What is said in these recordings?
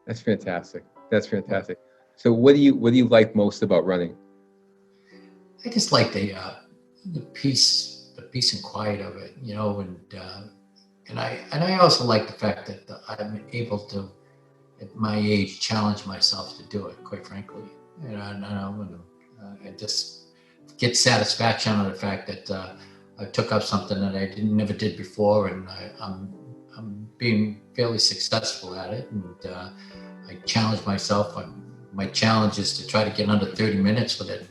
That's fantastic. That's fantastic. So what do you like most about running? I just like the peace and quiet of it, and I also like the fact that I'm able to, at my age, challenge myself to do it. Quite frankly, I just get satisfaction out of the fact that I took up something that I never did before, and I'm being fairly successful at it, and I challenge myself. My challenge is to try to get under 30 minutes for that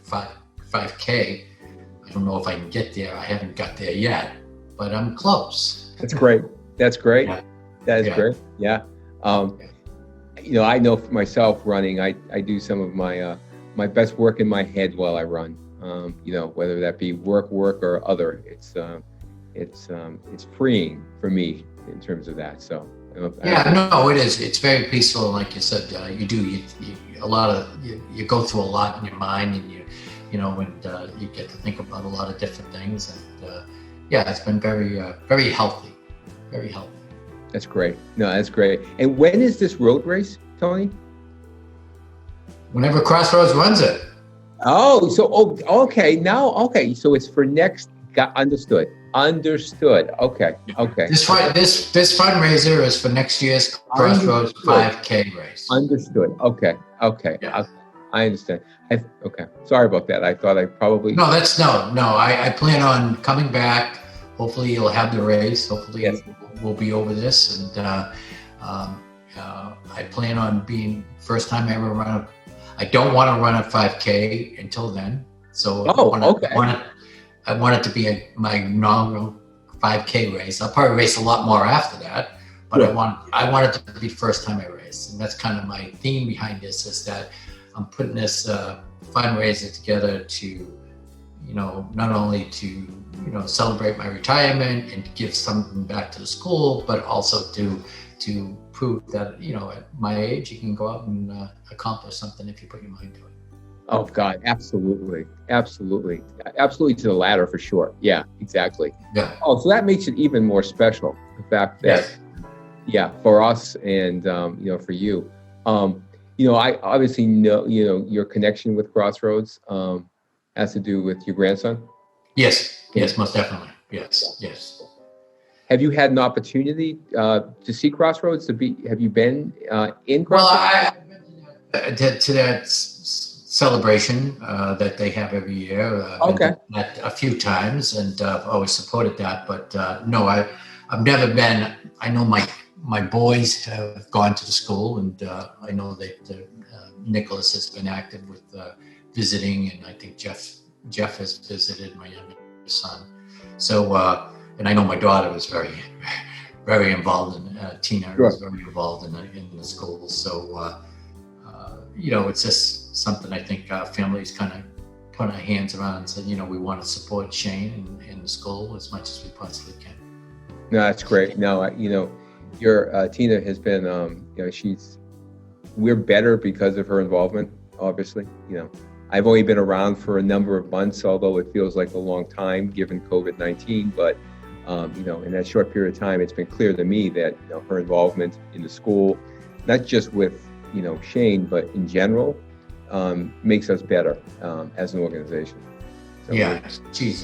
5K. I don't know if I can get there. I haven't got there yet, but I'm close. That's great. That's great. Yeah. That is Yeah. great. Yeah. Um, I know for myself running, I do some of my best work in my head while I run. Whether that be work or other, it's freeing for me in terms of that. So Yeah, no, it is. It's very peaceful. Like you said, you go through a lot in your mind, and you get to think about a lot of different things. And it's been very, very healthy, very healthy. that's great. No, that's great. And when is this road race, Tony? Whenever Crossroads runs it. Okay. So it's for next. Understood. Okay. This fundraiser is for next year's Crossroads 5K race. Understood. Okay. Yeah. I understand. Okay. Sorry about that. I thought I probably. No. I plan on coming back. Hopefully you'll have the race. Hopefully Yes. we'll be over this. And I plan on being first time I ever run I don't want to run a 5K until then. So okay. I want it to be my inaugural 5K race. I'll probably race a lot more after that, but Sure. I want it to be first time I race. And that's kind of my theme behind this, is that I'm putting this fundraiser together to, not only to, celebrate my retirement and give something back to the school, but also to prove that, at my age, you can go out and accomplish something if you put your mind to it. Oh God, absolutely to the latter for sure. Yeah, exactly. Yeah. Oh, so that makes it even more special. The fact that, yeah, for us and for you, I obviously know your connection with Crossroads has to do with your grandson. Yes, most definitely. Yes. Have you had an opportunity to see Crossroads? Have you been in Well, Crossroads? I've been to that celebration that they have every year. Okay. Been to that a few times, and I've always supported that. But no, I've never been. I know my boys have gone to the school, and I know that Nicholas has been active with visiting, and I think Jeff has visited, my youngest son. So, and I know my daughter was very, very involved in Tina Sure. was very involved in the school. So, it's just something I think families kind of put our hands around and said, we want to support Shane in the school as much as we possibly can. No, that's great. No, your Tina has been, we're better because of her involvement, obviously. I've only been around for a number of months, although it feels like a long time given COVID-19. But, in that short period of time, it's been clear to me that, her involvement in the school, not just with, Shane, but in general, makes us better as an organization. So She's,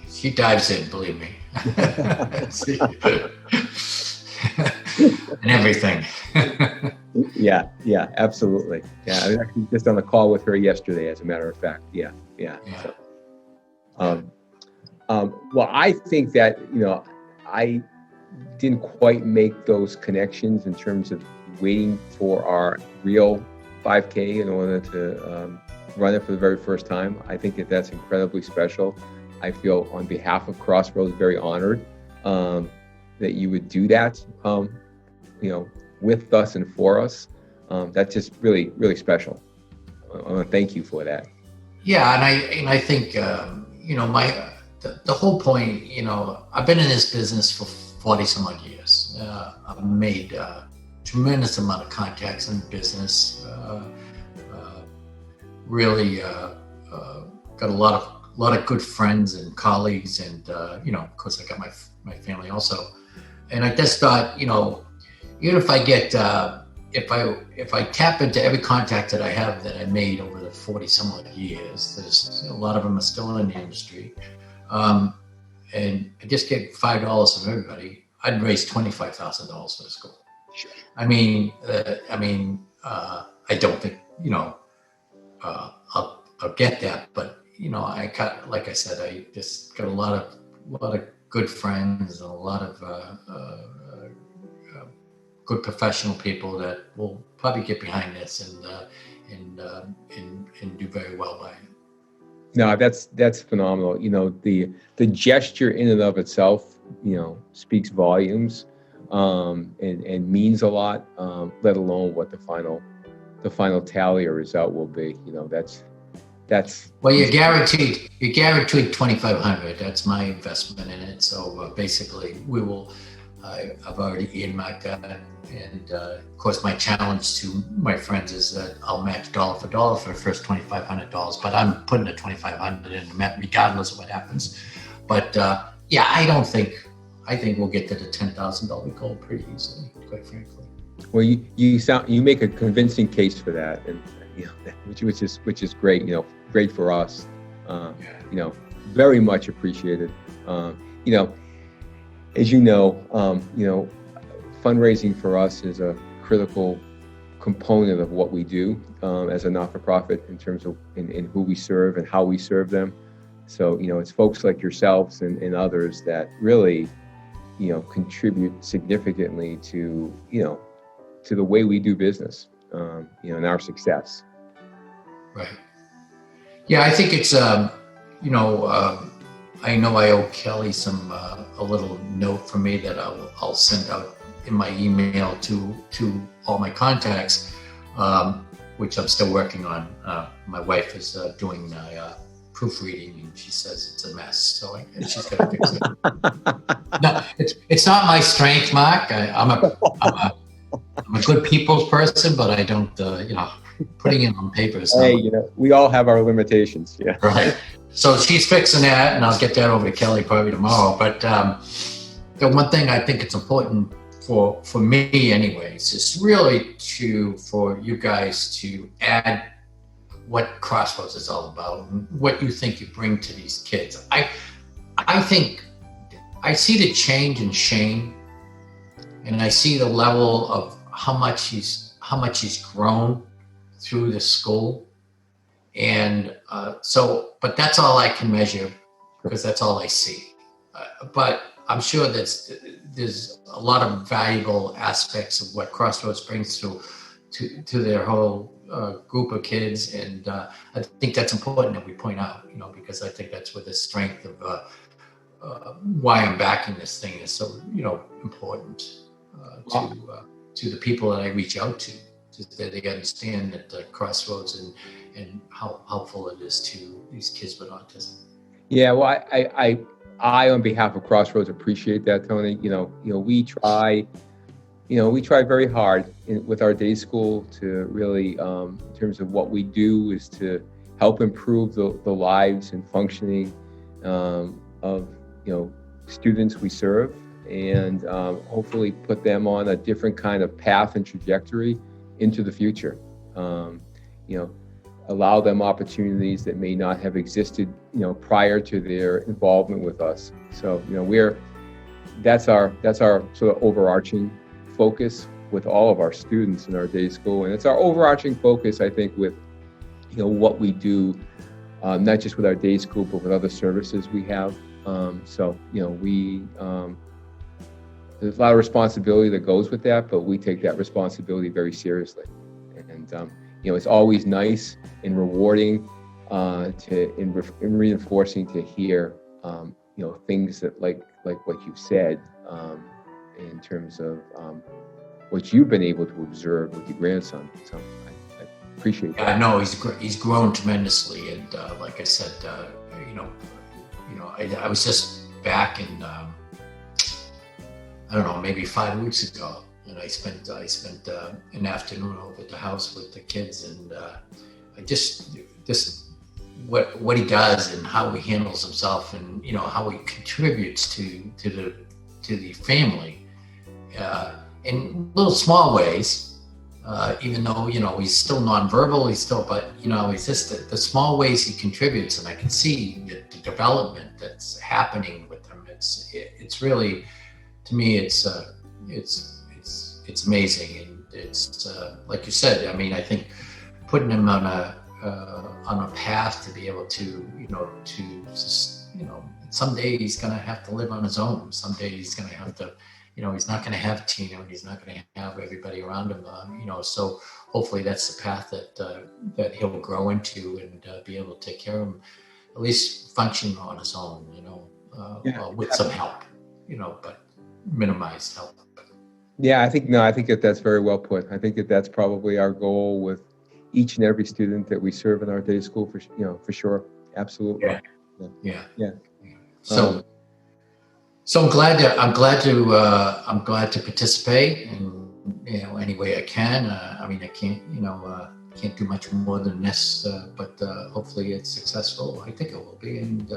she dives in, believe me. And everything. Yeah, absolutely. Yeah, I was actually just on a call with her yesterday, as a matter of fact. Yeah. So, well, I think that, I didn't quite make those connections in terms of waiting for our real 5K in order to run it for the very first time. I think that that's incredibly special. I feel on behalf of Crossroads very honored that you would do that, with us and for us. That's just really, really special. I want to thank you for that. Yeah, and I think the whole point. I've been in this business for 40 some odd years. I've made a tremendous amount of contacts in business. Really got a lot of good friends and colleagues, and of course I got my family also. And I just thought, even if I get if I tap into every contact that I have that I made over the 40 some odd years, there's a lot of them are still in the industry, and I just get $5 from everybody, I'd raise $25,000 for the school. Sure. I don't think I'll get that, but I got, like I said, I just got a lot of good friends and a lot of good professional people that will probably get behind this and do very well by it. No, that's phenomenal. The gesture in and of itself, speaks volumes, and means a lot. Let alone what the final tally or result will be. That's. Well, you're guaranteed $2,500. That's my investment in it. So basically, I've already earmarked that. And of course, my challenge to my friends is that I'll match dollar for dollar for the first $2,500. But I'm putting the $2,500 in regardless of what happens. But I think we'll get to the $10,000 goal pretty easily, quite frankly. Well, you make a convincing case for that, and which is great. Great for us. Very much appreciated. As fundraising for us is a critical component of what we do as a not-for-profit in terms of in who we serve and how we serve them. So it's folks like yourselves and others that really contribute significantly to the way we do business, and our success. Right. Yeah, I think it's I know I owe Kelly a little note from me that I'll send out in my email to all my contacts, which I'm still working on. My wife is doing proofreading, and she says it's a mess, so she's got to fix it. No, it's not my strength, Mark. I'm a good people's person, but I don't, putting it on paper is not. Hey, we all have our limitations. Yeah. Right. So she's fixing that, and I'll get that over to Kelly probably tomorrow. But the one thing I think it's important for me, anyways, is really for you guys to add what Crossroads is all about and what you think you bring to these kids. I think I see the change in Shane, and I see the level of how much he's grown through the school, and but that's all I can measure because that's all I see. But I'm sure there's a lot of valuable aspects of what Crossroads brings to their whole group of kids, and I think that's important that we point out, because I think that's where the strength of why I'm backing this thing is so important to the people that I reach out to that they understand that Crossroads and how helpful it is to these kids with autism. Yeah, well, I on behalf of Crossroads appreciate that, Tony. We try very hard with our day school to really, in terms of what we do, is to help improve the lives and functioning of students we serve, and hopefully put them on a different kind of path and trajectory into the future. Allow them opportunities that may not have existed, prior to their involvement with us. So, that's our sort of overarching focus with all of our students in our day school, and it's our overarching focus, I think, with what we do, not just with our day school, but with other services we have. There's a lot of responsibility that goes with that, but we take that responsibility very seriously. And it's always nice and rewarding in reinforcing to hear things that like what you said, in terms of what you've been able to observe with your grandson. So I appreciate that. I know he's grown tremendously, and like I said, I was just back in I don't know, maybe 5 weeks ago, and I spent an afternoon over at the house with the kids, and I just what he does and how he handles himself, and how he contributes to the family in little small ways, even though, he's still nonverbal, but, it's just the small ways he contributes, and I can see the development that's happening with him. It's really, to me, it's amazing. And it's, like you said, I mean, I think putting him on a path to be able to, someday he's going to have to live on his own. Someday he's going to have to, he's not going to have Tina, and he's not going to have everybody around him, so hopefully that's the path that he'll grow into, and be able to take care of him, at least function on his own, with some help, but minimized help. Yeah, I think that's very well put. I think that's probably our goal with each and every student that we serve in our day school, for sure. Absolutely. Yeah. So I'm glad to participate in, any way I can. I mean, I can't do much more than this, but hopefully it's successful. I think it will be, and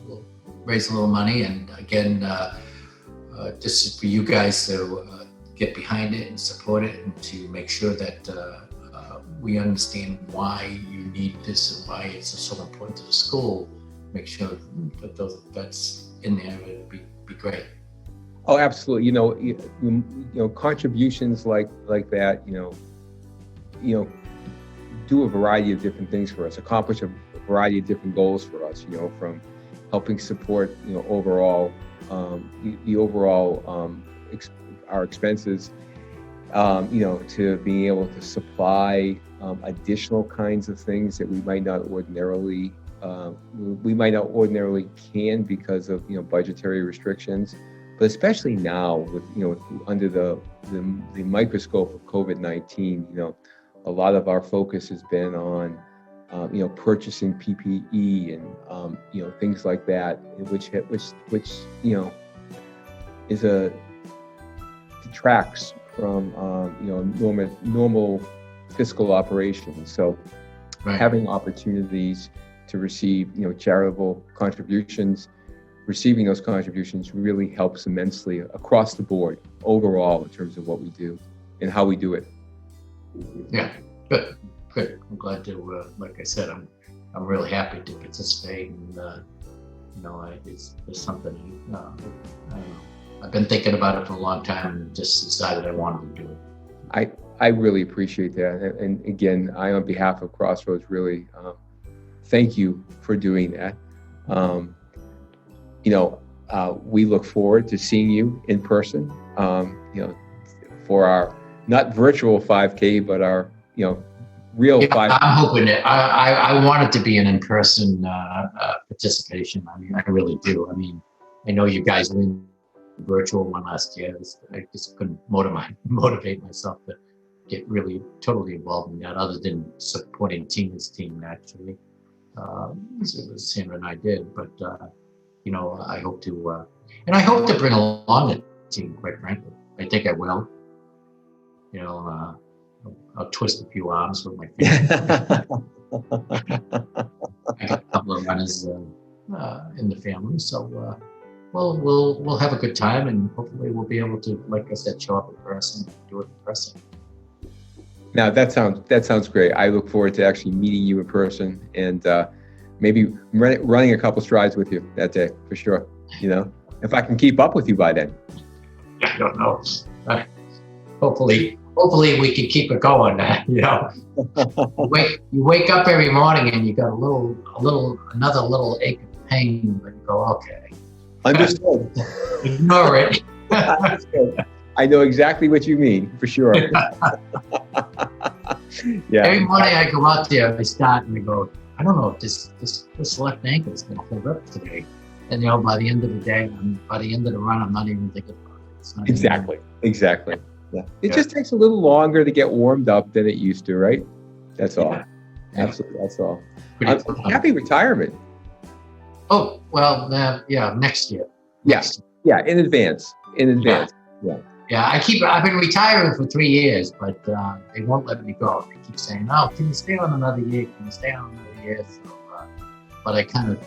we'll raise a little money. And again, just for you guys to get behind it and support it, and to make sure that we understand why you need this and why it's so important to the school. Make sure that that's in there. It'd be great. Oh, absolutely. Contributions like that, do a variety of different things for us, accomplish a variety of different goals for us, from helping support, overall, the overall, our expenses, to being able to supply additional kinds of things that we might not ordinarily can because of budgetary restrictions, but especially now with under the microscope of COVID-19, a lot of our focus has been on purchasing PPE and things like that, which is detracts from normal fiscal operations. So right. Having opportunities to receive charitable contributions, receiving those contributions really helps immensely across the board overall in terms of what we do and how we do it. Yeah, good. I'm glad to, like I said, I'm really happy to participate, and it's something I don't know. I've been thinking about it for a long time, and just decided I wanted to do it. I really appreciate that, and again, on behalf of Crossroads, really thank you for doing that. We look forward to seeing you in person, for our not virtual 5K, but our, real 5K. I'm hoping it. I want it to be an in-person participation. I mean, I really do. I mean, I know you guys were in virtual one last year. I just couldn't motivate myself to get really totally involved in that, other than supporting Tina's team, actually. Sandra and I did, but I hope to, and I hope to bring along the team. Quite frankly, I think I will. I'll twist a few arms with my family. I got a couple of runners in the family, so we'll have a good time, and hopefully we'll be able to, like I said, show up in person, and do it in person. Now that sounds great. I look forward to actually meeting you in person, and maybe running a couple strides with you that day for sure. If I can keep up with you by then. I don't know. Hopefully we can keep it going. You wake up every morning and you got another little ache of pain, but you go, okay. Understood. Ignore it. Understood. I know exactly what you mean, for sure. Yeah. Every morning I go out there, I start and I go, I don't know if this left ankle is going to hold up today. And by the end of the day, by the end of the run, I'm not even thinking about it. Exactly. Yeah. It just takes a little longer to get warmed up than it used to, right? That's all. Yeah. Absolutely, that's all. Happy retirement. Oh, well, next year. Yeah, in advance. Yeah. Yeah, I've been retiring for 3 years, but they won't let me go. They keep saying, "Oh, can you stay on another year? Can you stay on another year?" So, but I kind of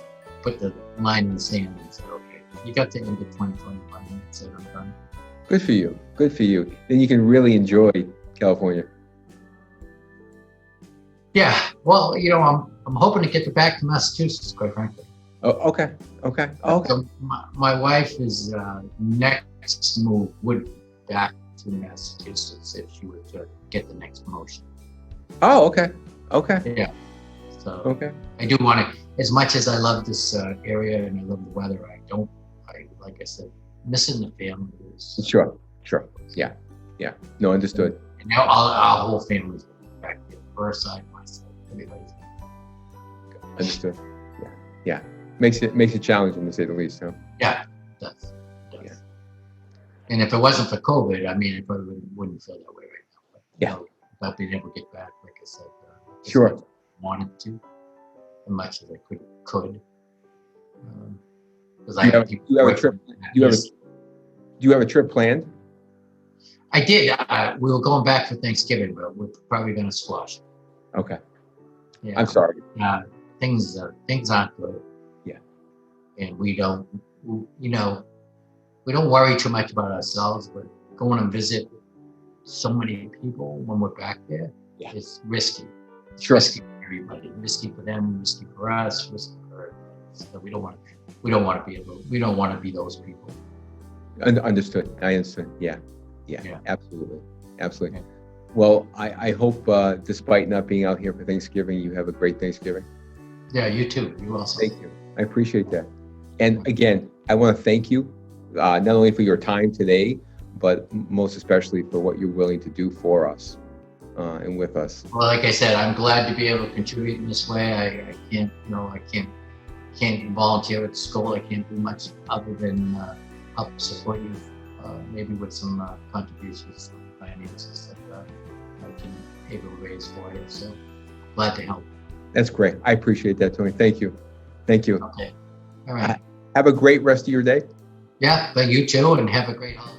put the line in the sand and said, "Okay, you got to end of 2021." And said, "I'm done." Good for you. Good for you. Then you can really enjoy California. Yeah, well, I'm hoping to get back to Massachusetts, quite frankly. Oh, okay. Okay. Okay. So my wife is next move would be back to Massachusetts if she were to get the next promotion. Oh, okay. Okay. Yeah. So Okay. I do want to, as much as I love this area and I love the weather, like I said, missing the family is. Sure. Sure. Yeah. Yeah. No, understood. And now our whole family's back there. Her side, my side, everybody's. Understood. Yeah. Yeah. Makes it challenging to say the least. Huh? Yeah, it does. Yeah. And if it wasn't for COVID, I mean, I probably wouldn't feel that way right now. But, Yeah. Without being able to get back, like I said, Sure. as much as I wanted to, as much as I could. Because Do you have a trip? Do you have a trip planned? I did. We were going back for Thanksgiving, but we're probably going to squash it. Okay. Yeah. I'm sorry. Things aren't good. Yeah. And we don't worry too much about ourselves, but going and visit so many people when we're back there is risky. It's Sure. risky for everybody. Risky for them, risky for us, risky for everybody. So we don't want to be those people. Understood. I understood. Yeah. Yeah. Absolutely. Absolutely. Yeah. Well, I hope, despite not being out here for Thanksgiving, you have a great Thanksgiving. Yeah, you too. You also. Thank you. I appreciate that. And again, I want to thank you, not only for your time today, but most especially for what you're willing to do for us and with us. Well, like I said, I'm glad to be able to contribute in this way. I can't volunteer at school. I can't do much other than help support you, maybe with some contributions, some finances that I can able to raise for you. So glad to help. That's great. I appreciate that, Tony. Thank you. Thank you. Okay. All right. Have a great rest of your day. Yeah, but you too, and have a great holiday.